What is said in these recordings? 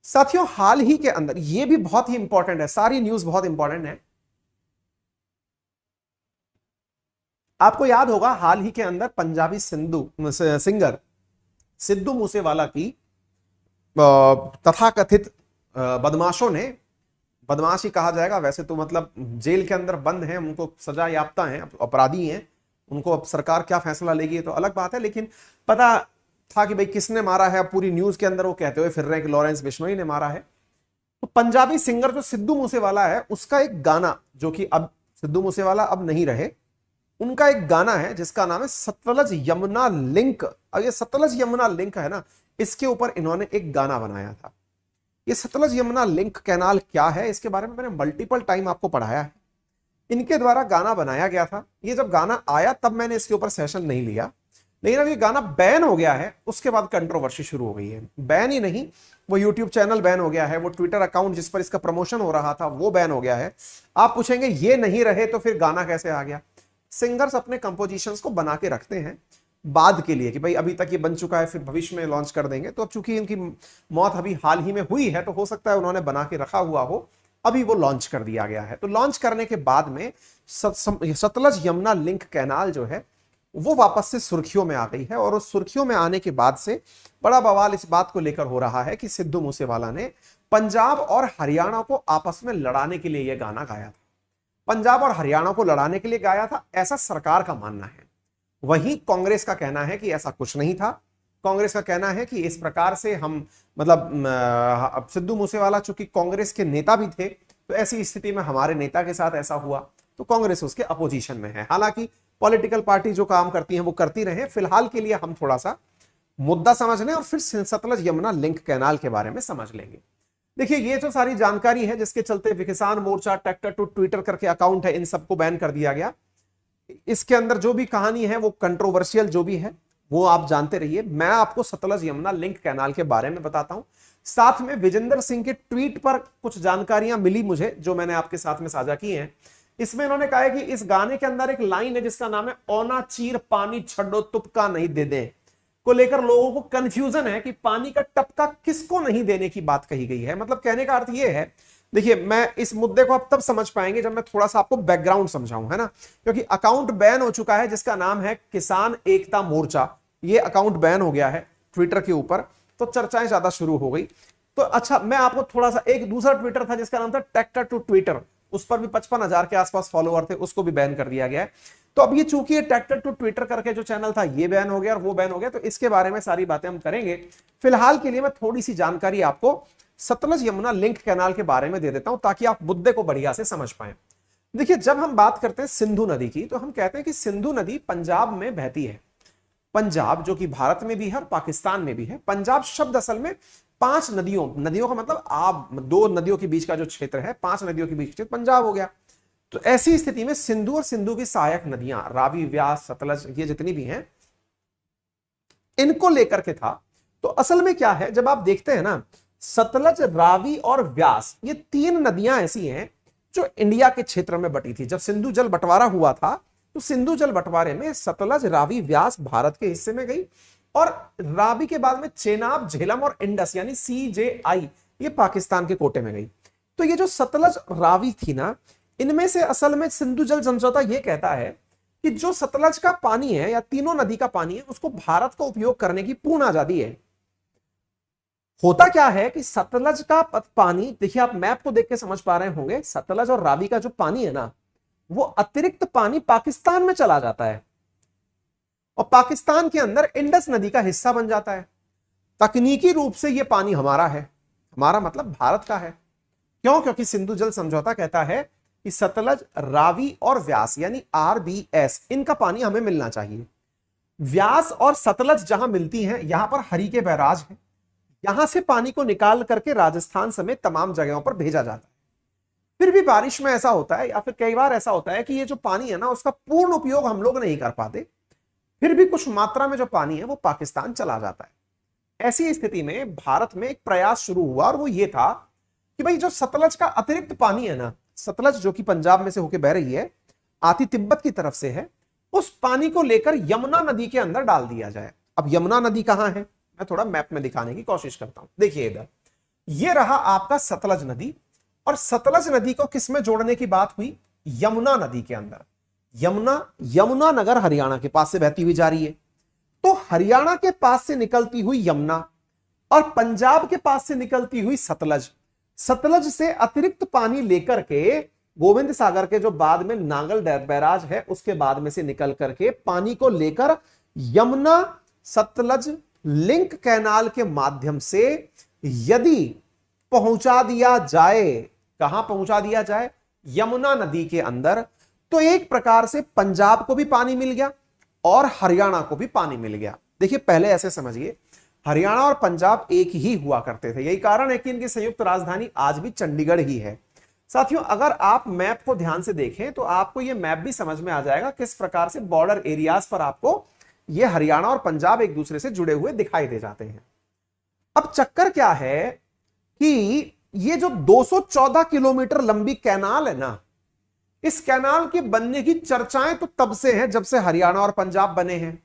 साथियों हाल ही के अंदर, ये भी बहुत ही इंपॉर्टेंट है, सारी न्यूज बहुत इंपॉर्टेंट है। आपको याद होगा हाल ही के अंदर पंजाबी सिंगर सिद्धू मूसेवाला की तथाकथित बदमाशों ने, बदमाश ही कहा जाएगा वैसे तो, मतलब जेल के अंदर बंद हैं, उनको सजा याफ्ता हैं, अपराधी हैं, उनको अब सरकार क्या फैसला लेगी तो अलग बात है, लेकिन पता था कि भाई किसने मारा है। अब पूरी न्यूज के अंदर वो कहते हुए फिर रहे हैं कि लॉरेंस बिश्नोई ने मारा है। तो पंजाबी सिंगर जो सिद्धू मूसेवाला है, उसका एक गाना, जो कि अब सिद्धू मूसेवाला अब नहीं रहे, उनका एक गाना है जिसका नाम है सतलज यमुना लिंक। अब ये सतलज यमुना लिंक है ना, इसके ऊपर इन्होंने एक गाना बनाया था। ये सतलज यमुना लिंक कैनाल क्या है, इसके बारे में मैंने मल्टीपल टाइम आपको पढ़ाया है। इनके द्वारा गाना बनाया गया था। ये जब गाना आया तब मैंने इसके ऊपर सेशन नहीं लिया, लेकिन अब ये गाना बैन हो गया है, उसके बाद कंट्रोवर्सी शुरू हो गई है। बैन ही नहीं, वो यूट्यूब चैनल बैन हो गया है, वो ट्विटर अकाउंट जिस पर इसका प्रमोशन हो रहा था वो बैन हो गया है। आप पूछेंगे ये नहीं रहे तो फिर गाना कैसे आ गया। सिंगर्स अपने कंपोजिशंस को बना के रखते हैं बाद के लिए कि भाई अभी तक ये बन चुका है, फिर भविष्य में लॉन्च कर देंगे। तो अब चूंकि इनकी मौत अभी हाल ही में हुई है, तो हो सकता है उन्होंने बना के रखा हुआ हो, अभी वो लॉन्च कर दिया गया है। तो लॉन्च करने के बाद में सतलज यमुना लिंक कैनाल जो है वो वापस से सुर्खियों में आ गई है। और उस सुर्खियों में आने के बाद से बड़ा बवाल इस बात को लेकर हो रहा है कि सिद्धू मूसेवाला ने पंजाब और हरियाणा को आपस में लड़ाने के लिए यह गाना गाया था। पंजाब और हरियाणा को लड़ाने के लिए गाया था, ऐसा सरकार का मानना है। वहीं कांग्रेस का कहना है कि ऐसा कुछ नहीं था। कांग्रेस का कहना है कि इस प्रकार से हम, मतलब सिद्धू मूसेवाला चूंकि कांग्रेस के नेता भी थे, तो ऐसी स्थिति में हमारे नेता के साथ ऐसा हुआ तो कांग्रेस उसके अपोजिशन में है। हालांकि पॉलिटिकल पार्टी जो काम करती है वो करती रहे, फिलहाल के लिए हम थोड़ा सा मुद्दा समझ लें और फिर सतलज यमुना लिंक कैनाल के बारे में समझ लेंगे। देखिए ये तो सारी जानकारी है जिसके चलते किसान मोर्चा, ट्रैक्टर टू ट्विटर करके अकाउंट है, इन सबको बैन कर दिया गया। इसके अंदर जो भी कहानी है वो कंट्रोवर्शियल जो भी है वो आप जानते रहिए। मैं आपको सतलज यमुना लिंक कैनाल के बारे में बताता हूं। साथ में विजेंद्र सिंह के ट्वीट पर कुछ जानकारियां मिली मुझे, जो मैंने आपके साथ में साझा की हैं। इसमें इन्होंने कहा है कि इस गाने के अंदर एक लाइन है जिसका नाम है ओना चीर पानी छड़ो तुपका नहीं दे दे, को लेकर लोगों को कंफ्यूजन है कि पानी का टपका किसको नहीं देने की बात कही गई है। मतलब कहने का अर्थ यह है, देखिए मैं इस मुद्दे को आप तब समझ पाएंगे जब मैं थोड़ा सा आपको बैकग्राउंड समझाऊं, है ना। क्योंकि अकाउंट बैन हो चुका है जिसका नाम है किसान एकता मोर्चा, ये अकाउंट बैन हो गया है ट्विटर के ऊपर, तो चर्चाएं ज्यादा शुरू हो गई। तो अच्छा, मैं आपको थोड़ा सा, एक दूसरा ट्विटर था जिसका नाम था ट्रैक्टर टू ट्विटर, उस पर भी 55,000 के आसपास फॉलोअर थे, उसको भी बैन कर दिया गया है। तो अब ये चूंकि ट्रैक्टर टू ट्विटर करके जो चैनल था ये बैन हो गया और वो बैन हो गया, तो इसके बारे में सारी बातें हम करेंगे। फिलहाल के लिए मैं थोड़ी सी जानकारी आपको सतलज यमुना लिंक कैनाल के बारे में दे देता हूं ताकि आप मुद्दे को बढ़िया से समझ पाए। देखिए जब हम बात करते हैं सिंधु नदी की, तो हम कहते हैं कि सिंधु नदी पंजाब में बहती है। पंजाब जो कि भारत में भी है और पाकिस्तान में भी है। पंजाब शब्द असल में 5 नदियों, नदियों का मतलब आप 2 नदियों के बीच का जो क्षेत्र है, 5 नदियों के बीच पंजाब हो गया। तो ऐसी स्थिति में सिंधु और सिंधु की सहायक नदियां रावी, व्यास, सतलज, ये जितनी भी हैं, इनको लेकर के था। तो असल में क्या है, जब आप देखते हैं ना, सतलज, रावी और व्यास, ये 3 नदियां ऐसी हैं जो इंडिया के क्षेत्र में बटी थी। जब सिंधु जल बंटवारा हुआ था तो सिंधु जल बंटवारे में सतलज, रावी, व्यास भारत के हिस्से में गई और रावी के बाद में चेनाब, झेलम और इंडस यानी CJI ये पाकिस्तान के कोटे में गई। तो ये जो सतलज, रावी थी ना, इनमें से असल में सिंधु जल समझौता ये कहता है कि जो सतलज का पानी है या तीनों नदी का पानी है, उसको भारत को उपयोग करने की पूर्ण आजादी है। होता क्या है कि सतलज का पानी, देखिए आप मैप को देख के समझ पा रहे होंगे, सतलज और रावी का जो पानी है ना, वो अतिरिक्त पानी पाकिस्तान में चला जाता है और पाकिस्तान के अंदर इंडस नदी का हिस्सा बन जाता है। तकनीकी रूप से ये पानी हमारा है, हमारा मतलब भारत का है। क्यों? क्योंकि सिंधु जल समझौता कहता है कि सतलज, रावी और व्यास यानी RBS, इनका पानी हमें मिलना चाहिए। व्यास और सतलज जहां मिलती हैं, यहां पर हरिके बैराज है, यहां से पानी को निकाल करके राजस्थान समेत तमाम जगहों पर भेजा जाता है। फिर भी बारिश में ऐसा होता है या फिर कई बार ऐसा होता है कि ये जो पानी है ना, उसका पूर्ण उपयोग हम लोग नहीं कर पाते, फिर भी कुछ मात्रा में जो पानी है वो पाकिस्तान चला जाता है। ऐसी स्थिति में भारत में एक प्रयास शुरू हुआ और वो ये था कि भाई जो सतलज का अतिरिक्त पानी है ना, सतलज जो कि पंजाब में से होकर बह रही है, आती तिब्बत की तरफ से है, उस पानी को लेकर यमुना नदी के अंदर डाल दिया जाए। अब यमुना नदी कहां है, मैं थोड़ा मैप में दिखाने की कोशिश करता हूं। देखिए इधर ये रहा आपका सतलज नदी। और सतलज नदी को किस में जोड़ने की बात हुई? यमुना नदी के अंदर। यमुना नगर हरियाणा के पास से बहती हुई जा रही है। तो हरियाणा के पास से निकलती हुई यमुना और पंजाब के पास से निकलती हुई सतलज, सतलज से अतिरिक्त पानी लेकर के गोविंद सागर के जो बाद में नांगल बैराज है उसके बाद में से निकल करके पानी को लेकर यमुना सतलज लिंक कैनाल के माध्यम से यदि पहुंचा दिया जाए, कहां पहुंचा दिया जाए? यमुना नदी के अंदर, तो एक प्रकार से पंजाब को भी पानी मिल गया और हरियाणा को भी पानी मिल गया। देखिए पहले ऐसे समझिए, हरियाणा और पंजाब एक ही हुआ करते थे, यही कारण है कि इनकी संयुक्त राजधानी आज भी चंडीगढ़ ही है। साथियों अगर आप मैप को ध्यान से देखें तो आपको यह मैप भी समझ में आ जाएगा किस प्रकार से बॉर्डर एरियाज पर आपको यह हरियाणा और पंजाब एक दूसरे से जुड़े हुए दिखाई दे जाते हैं। अब चक्कर क्या है कि ये जो 214 किलोमीटर लंबी कैनाल है ना, इस कैनाल के बनने की चर्चाएं तो तब से हैं जब से हरियाणा और पंजाब बने हैं,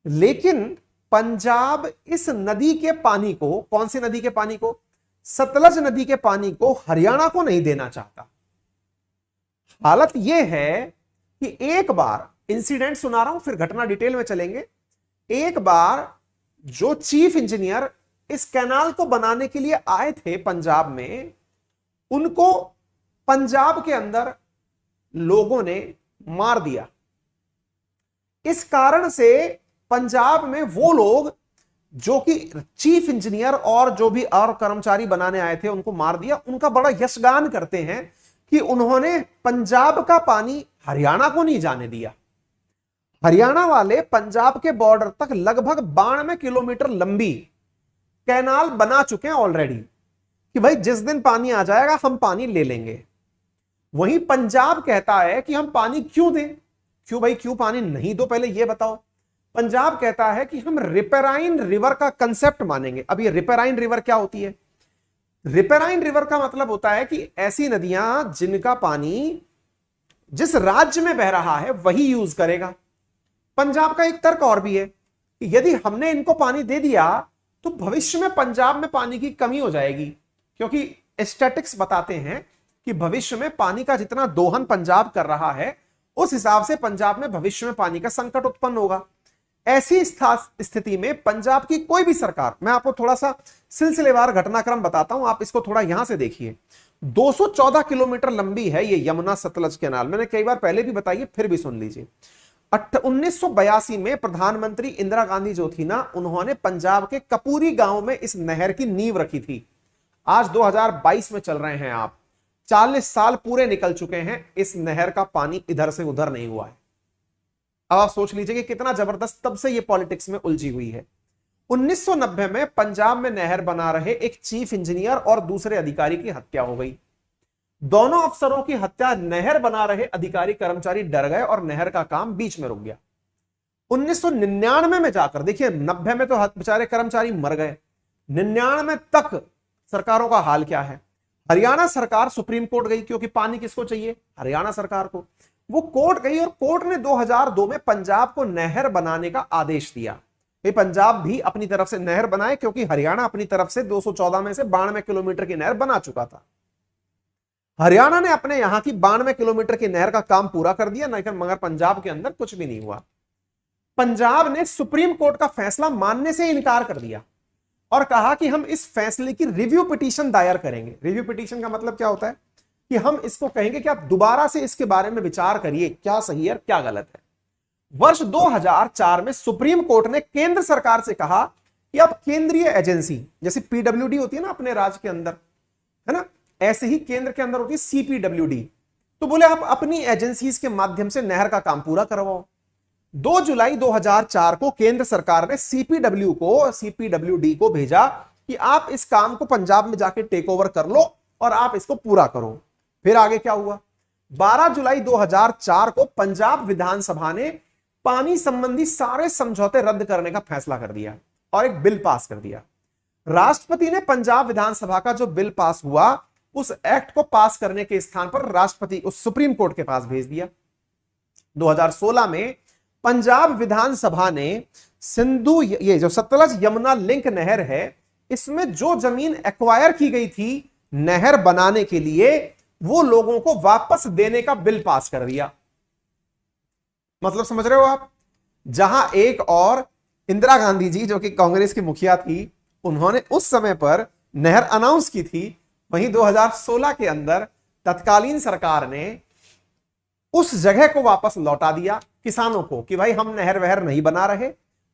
लेकिन पंजाब इस नदी के पानी को, कौन सी नदी के पानी को? सतलज नदी के पानी को हरियाणा को नहीं देना चाहता। हालत यह है कि एक बार इंसिडेंट सुना रहा हूं, फिर घटना डिटेल में चलेंगे। एक बार जो चीफ इंजीनियर इस कैनाल को बनाने के लिए आए थे पंजाब में, उनको पंजाब के अंदर लोगों ने मार दिया। इस कारण से पंजाब में वो लोग जो कि चीफ इंजीनियर और जो भी और कर्मचारी बनाने आए थे उनको मार दिया। उनका बड़ा यशगान करते हैं कि उन्होंने पंजाब का पानी हरियाणा को नहीं जाने दिया। हरियाणा वाले पंजाब के बॉर्डर तक लगभग 92 किलोमीटर लंबी कैनाल बना चुके हैं ऑलरेडी कि भाई जिस दिन पानी आ जाएगा हम पानी ले लेंगे। वहीं पंजाब कहता है कि हम पानी क्यों दें? क्यों भाई, क्यों पानी नहीं दो, पहले यह बताओ। पंजाब कहता है कि हम रिपेराइन रिवर का कंसेप्ट मानेंगे। अब ये रिपेराइन रिवर क्या होती है? रिपेराइन रिवर का मतलब होता है कि ऐसी नदियां जिनका पानी जिस राज्य में बह रहा है वही यूज करेगा। पंजाब का एक तर्क और भी है कि यदि हमने इनको पानी दे दिया तो भविष्य में पंजाब में पानी की कमी हो जाएगी, क्योंकि स्टैटिक्स बताते हैं कि भविष्य में पानी का जितना दोहन पंजाब कर रहा है उस हिसाब से पंजाब में भविष्य में पानी का संकट उत्पन्न होगा। ऐसी स्थिति में पंजाब की कोई भी सरकार, मैं आपको थोड़ा सा सिलसिलेवार घटनाक्रम बताता हूं, आप इसको थोड़ा यहां से देखिए। 214 किलोमीटर लंबी है ये यमुना सतलज कैनाल, मैंने कई बार पहले भी बताई है, फिर भी सुन लीजिए। 1982 में प्रधानमंत्री इंदिरा गांधी जो थी ना, उन्होंने पंजाब के कपूरी गांव में इस नहर की नींव रखी थी। आज 2022 में चल रहे हैं आप, 40 साल पूरे निकल चुके हैं, इस नहर का पानी इधर से उधर नहीं हुआ है। अब आप सोच लीजिए कि कितना जबरदस्त तब से ये पॉलिटिक्स में उलझी हुई है। 1990 में पंजाब में नहर बना रहे एक चीफ इंजीनियर और दूसरे अधिकारी की हत्या हो गई। दोनों अफसरों की हत्या, नहर बना रहे अधिकारी कर्मचारी डर गए और नहर का काम बीच में रुक गया। 1999 में जाकर देखिए, 90 में तो बेचारे कर्मचारी मर गए, 99 तक सरकारों का हाल क्या है। हरियाणा सरकार सुप्रीम कोर्ट गई, क्योंकि पानी किसको चाहिए? हरियाणा सरकार को। वो कोर्ट गई और कोर्ट ने 2002 में पंजाब को नहर बनाने का आदेश दिया। ये पंजाब भी अपनी तरफ से नहर बनाए, क्योंकि हरियाणा अपनी तरफ से 214 में से 92 किलोमीटर की नहर बना चुका था। हरियाणा ने अपने यहां की 92 किलोमीटर की नहर का काम पूरा कर दिया, लेकिन मगर पंजाब के अंदर कुछ भी नहीं हुआ। पंजाब ने सुप्रीम कोर्ट का फैसला मानने से इनकार कर दिया और कहा कि हम इस फैसले की रिव्यू पिटीशन दायर करेंगे। रिव्यू पिटीशन का मतलब क्या होता है कि हम इसको कहेंगे कि आप दोबारा से इसके बारे में विचार करिए, क्या सही है क्या गलत है। वर्ष 2004 में सुप्रीम कोर्ट ने केंद्र सरकार से कहा कि आप केंद्रीय एजेंसी, जैसे पीडब्ल्यूडी होती है ना अपने राज्य के अंदर, है ना, ऐसे ही केंद्र के अंदर होती है सीपीडब्ल्यूडी, तो बोले आप अपनी एजेंसीज के माध्यम से नहर का काम पूरा करवाओ। 2 जुलाई 2004 को केंद्र सरकार ने सीपीडब्ल्यूडी को भेजा कि आप इस काम को पंजाब में जाके टेक ओवर कर लो और आप इसको पूरा करो। फिर आगे क्या हुआ? 12 जुलाई 2004 को पंजाब विधानसभा ने पानी संबंधी सारे समझौते रद्द करने का फैसला कर दिया और एक बिल पास कर दिया। राष्ट्रपति ने पंजाब विधानसभा का जो बिल पास हुआ, उस एक्ट को पास करने के स्थान पर राष्ट्रपति उस सुप्रीम कोर्ट के पास भेज दिया। 2016 में पंजाब विधानसभा ने सिंधु, ये जो सतलज यमुना लिंक नहर है, इसमें जो जमीन एक्वायर की गई थी नहर बनाने के लिए, वो लोगों को वापस देने का बिल पास कर दिया। मतलब समझ रहे हो आप? जहां एक और इंदिरा गांधी जी जो कि कांग्रेस की मुखिया थी, उन्होंने उस समय पर नहर अनाउंस की थी, वहीं 2016 के अंदर तत्कालीन सरकार ने उस जगह को वापस लौटा दिया किसानों को कि भाई हम नहर वहर नहीं बना रहे,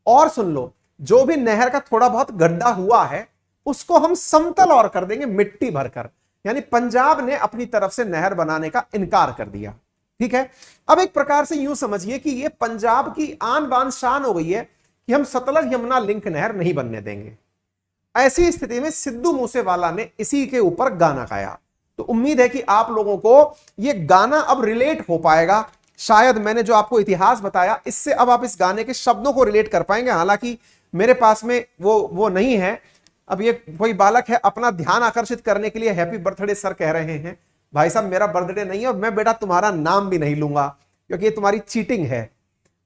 और सुन लो, जो भी नहर का थोड़ा बहुत गड्ढा हुआ है उसको हम समतल और कर देंगे मिट्टी भरकर। यानी पंजाब ने अपनी तरफ से नहर बनाने का इनकार कर दिया। ठीक है, अब एक प्रकार से यूं समझिए कि ये पंजाब की आन बान शान हो गई है कि हम सतलज यमुना लिंक नहर नहीं बनने देंगे। ऐसी स्थिति में सिद्धू मूसेवाला ने इसी के ऊपर गाना गाया। तो उम्मीद है कि आप लोगों को यह गाना अब रिलेट हो पाएगा। शायद मैंने जो आपको इतिहास बताया, इससे अब आप इस गाने के शब्दों को रिलेट कर पाएंगे। हालांकि मेरे पास में वो नहीं है। अब ये कोई बालक है, अपना ध्यान आकर्षित करने के लिए हैप्पी बर्थडे सर कह रहे हैं। भाई साहब, मेरा बर्थडे नहीं है और मैं बेटा तुम्हारा नाम भी नहीं लूंगा, क्योंकि ये तुम्हारी चीटिंग है।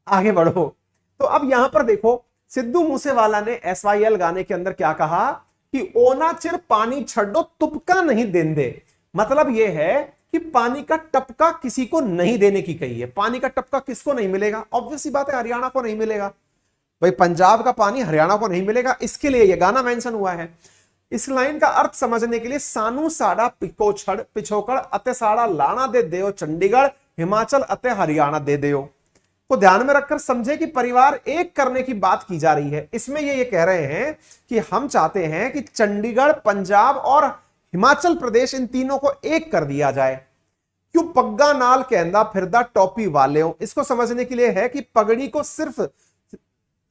आगे बढ़ो। तो अब यहां पर देखो, सिद्धू मूसेवाला ने SYL गाने के अंदर क्या कहा कि ओना चिर पानी छड्डो तुपका नहीं देंदे। मतलब यह है कि पानी का टपका किसी को नहीं देने की कही है। पानी का टपका किसको नहीं मिलेगा? ऑब्वियस सी बात है, हरियाणा को नहीं मिलेगा। भाई पंजाब का पानी हरियाणा को नहीं मिलेगा, इसके लिए यह गाना मेंशन हुआ है। इस लाइन का अर्थ समझने के लिए सानू साड़ा पिकोछड़ पिछोकड़ अते साड़ा लाना दे देओ चंडीगढ़ हिमाचल अते हरियाणा दे देओ को ध्यान में रखकर समझे कि परिवार एक करने की बात की जा रही है। इसमें ये कह रहे हैं कि हम चाहते हैं कि चंडीगढ़, पंजाब और हिमाचल प्रदेश, इन तीनों को एक कर दिया जाए। क्यों पग्गा नाल कहंदा फिरदा टोपी वाले हो? इसको समझने के लिए है कि पगड़ी को सिर्फ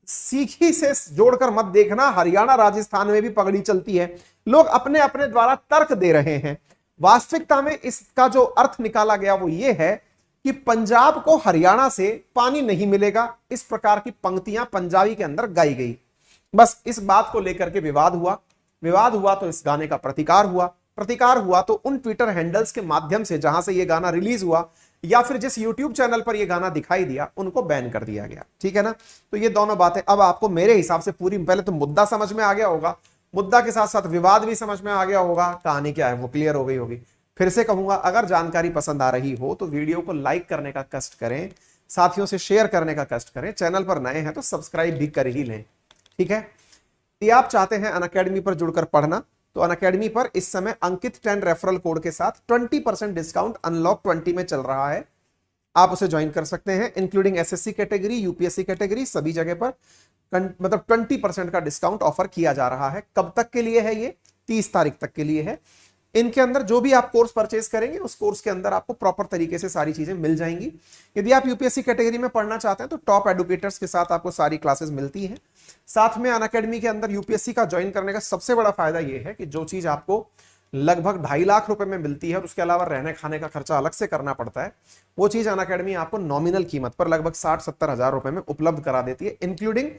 सीखी से जोड़कर मत देखना, हरियाणा राजस्थान में भी पगड़ी चलती है। लोग अपने अपने द्वारा तर्क दे रहे हैं। वास्तविकता में इसका जो अर्थ निकाला गया वो ये है कि पंजाब को हरियाणा से पानी नहीं मिलेगा। इस प्रकार की पंक्तियां पंजाबी के अंदर गाई गई। बस इस बात को लेकर के विवाद हुआ तो इस गाने का प्रतिकार हुआ तो उन ट्विटर हैंडल्स के माध्यम से जहां से यह गाना रिलीज हुआ या फिर जिस यूट्यूब चैनल पर यह गाना दिखाई दिया, उनको बैन कर दिया गया। ठीक है ना? तो ये दोनों बातें अब आपको मेरे हिसाब से पूरी, पहले तो मुद्दा समझ में आ गया होगा, मुद्दा के साथ साथ विवाद भी समझ में आ गया होगा, कहानी क्या है वो क्लियर हो गई होगी। फिर से कहूंगा, अगर जानकारी पसंद आ रही हो तो वीडियो को लाइक करने का कष्ट करें, साथियों से शेयर करने का कष्ट करें, चैनल पर नए हैं तो सब्सक्राइब भी कर ही लें। ठीक है? यदि आप चाहते हैं अनअकैडमी पर जुड़कर पढ़ना, तो अनअकैडमी पर इस समय अंकित 10 रेफरल कोड के साथ 20% डिस्काउंट अनलॉक 20 में चल रहा है। आप उसे ज्वाइन कर सकते हैं, including SSC category, UPSC category, सभी जगह पर मतलब 20% का डिस्काउंट ऑफर किया जा रहा है। कब तक के लिए है? ये 30 तारीख तक के लिए है। इनके अंदर जो भी आप कोर्स परचेज करेंगे, उस कोर्स के अंदर आपको प्रॉपर तरीके से सारी चीजें मिल जाएंगी। यदि आप यूपीएससी कैटेगरी में पढ़ना चाहते हैं तो टॉप एडुकेटर्स के साथ आपको सारी क्लासेस मिलती हैं। साथ में अनअकैडमी के अंदर यूपीएससी का ज्वाइन करने का सबसे बड़ा फायदा यह है कि जो चीज आपको लगभग 2.5 लाख रुपए में मिलती है और उसके अलावा रहने खाने का खर्चा अलग से करना पड़ता है, वो चीज अनअकैडमी आपको नॉमिनल कीमत पर लगभग 60-70 हजार रुपए में उपलब्ध करा देती है, including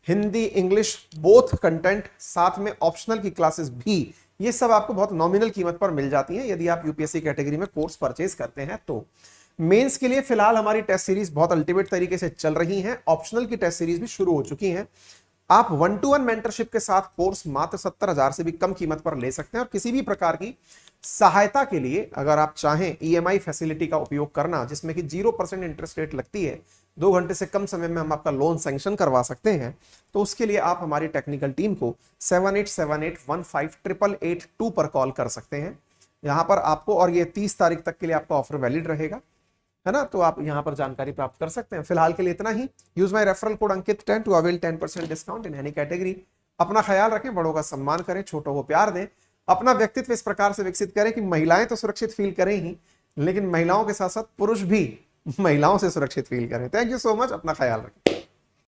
Hindi, English both content, साथ में ऑप्शनल की क्लासेस भी। ये सब आपको बहुत नॉमिनल कीमत पर मिल जाती हैं यदि आप यूपीएससी कैटेगरी में कोर्स परचेज करते हैं। तो मेंस के लिए फिलहाल हमारी टेस्ट सीरीज बहुत अल्टीमेट तरीके से चल रही हैं। ऑप्शनल की टेस्ट सीरीज भी शुरू हो चुकी हैं। आप 1-to-1 मेंटरशिप के साथ कोर्स मात्र 70,000 से भी कम कीमत पर ले सकते हैं। और किसी भी प्रकार की सहायता के लिए अगर आप चाहें EMI फैसिलिटी का उपयोग करना, जिसमें कि 0% इंटरेस्ट रेट लगती है, 2 घंटे से कम समय में हम आपका लोन सैंक्शन करवा सकते हैं, तो उसके लिए आप हमारी टेक्निकल टीम को 7878158882 पर कॉल कर सकते हैं। यहां पर आपको, और ये 30 तारीख तक के लिए आपका ऑफर वैलिड रहेगा, है ना? तो आप यहां पर जानकारी प्राप्त कर सकते हैं। फिलहाल के लिए इतना ही। Use my referral code Ankit 10 to avail 10% discount in any category. अपना ख्याल रखें, बड़ों का सम्मान करें, छोटों को प्यार दें, अपना व्यक्तित्व इस प्रकार से विकसित करें कि महिलाएं तो सुरक्षित फील करें ही, लेकिन महिलाओं के साथ साथ पुरुष भी महिलाओं से सुरक्षित फील करें। Thank you so much. अपना ख्याल रखें।